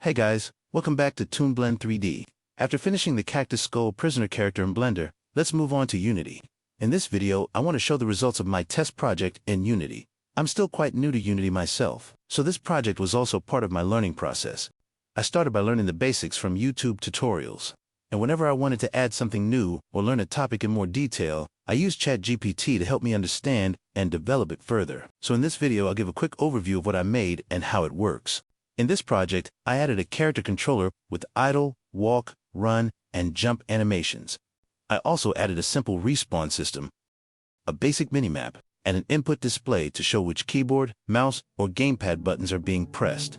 Hey guys, welcome back to ToonBlend 3D. After finishing the Cactus Skull Prisoner character in Blender, let's move on to Unity. In this video, I want to show the results of my test project in Unity. I'm still quite new to Unity myself, so this project was also part of my learning process. I started by learning the basics from YouTube tutorials. And whenever I wanted to add something new or learn a topic in more detail, I used ChatGPT to help me understand and develop it further. So in this video, I'll give a quick overview of what I made and how it works. In this project, I added a character controller with idle, walk, run, and jump animations. I also added a simple respawn system, a basic minimap, and an input display to show which keyboard, mouse, or gamepad buttons are being pressed.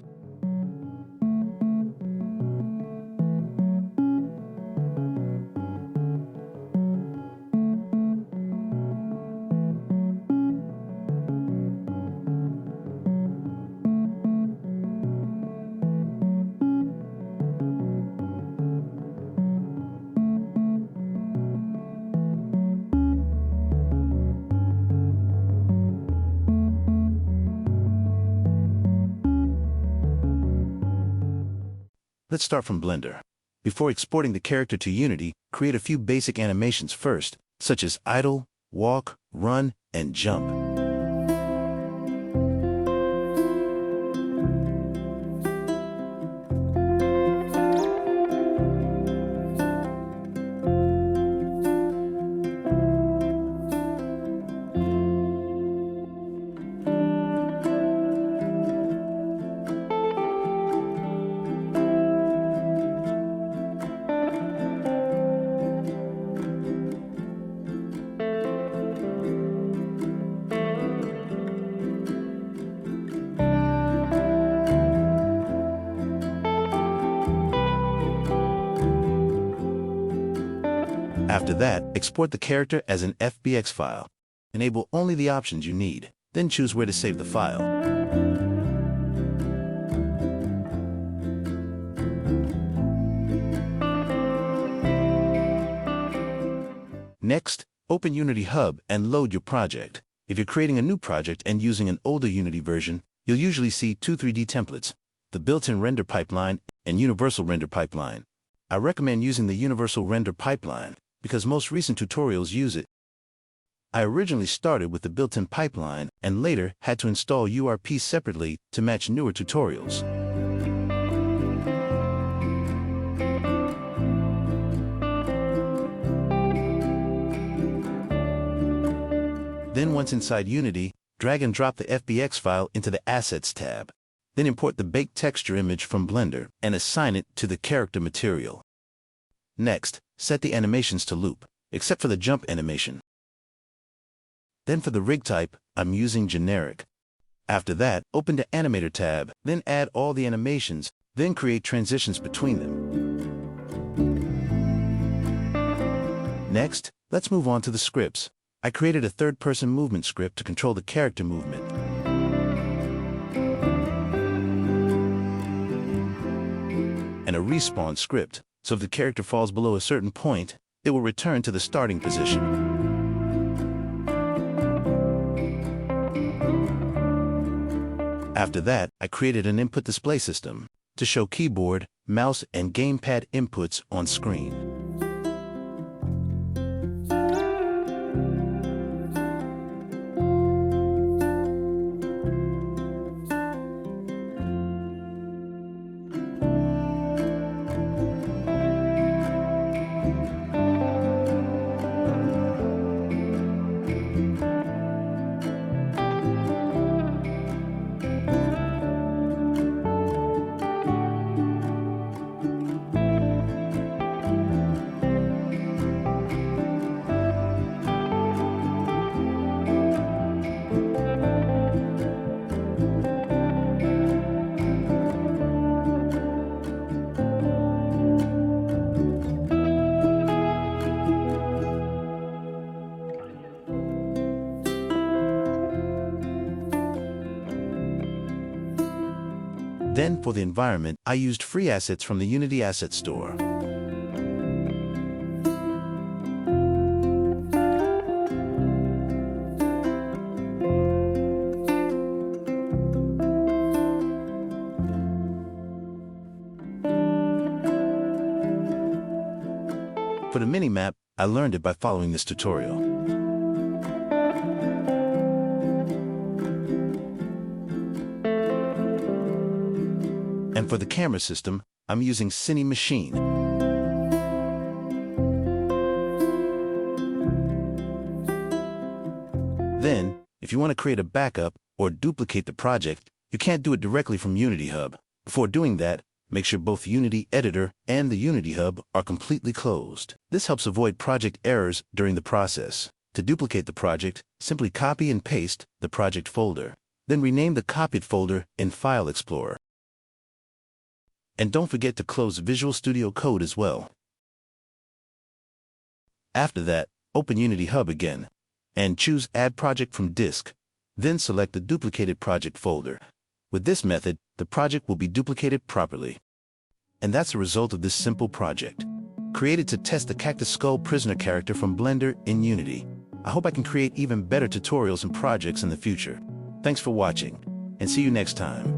Let's start from Blender. Before exporting the character to Unity, create a few basic animations first, such as idle, walk, run, and jump. After that, export the character as an FBX file. Enable only the options you need, then choose where to save the file. Next, open Unity Hub and load your project. If you're creating a new project and using an older Unity version, you'll usually see two 3D templates, the built-in render pipeline and universal render pipeline. I recommend using the universal render pipeline because most recent tutorials use it. I originally started with the built-in pipeline and later had to install URP separately to match newer tutorials. Then once inside Unity, drag and drop the FBX file into the Assets tab. Then import the baked texture image from Blender and assign it to the character material. Next, set the animations to loop, except for the jump animation. Then for the rig type, I'm using generic. After that, open the Animator tab, then add all the animations, then create transitions between them. Next, let's move on to the scripts. I created a third-person movement script to control the character movement. And a respawn script. So if the character falls below a certain point, it will return to the starting position. After that, I created an input display system to show keyboard, mouse, and gamepad inputs on screen. Then for the environment, I used free assets from the Unity Asset Store. For the Minimap, I learned it by following this tutorial. And for the camera system, I'm using Cinemachine. Then, if you want to create a backup or duplicate the project, you can't do it directly from Unity Hub. Before doing that, make sure both Unity Editor and the Unity Hub are completely closed. This helps avoid project errors during the process. To duplicate the project, simply copy and paste the project folder. Then rename the copied folder in File Explorer. And don't forget to close Visual Studio Code as well. After that, open Unity Hub again, and choose Add Project from Disk. Then select the duplicated project folder. With this method, the project will be duplicated properly. And that's the result of this simple project, created to test the Cactus Skull Prisoner character from Blender in Unity. I hope I can create even better tutorials and projects in the future. Thanks for watching, and see you next time.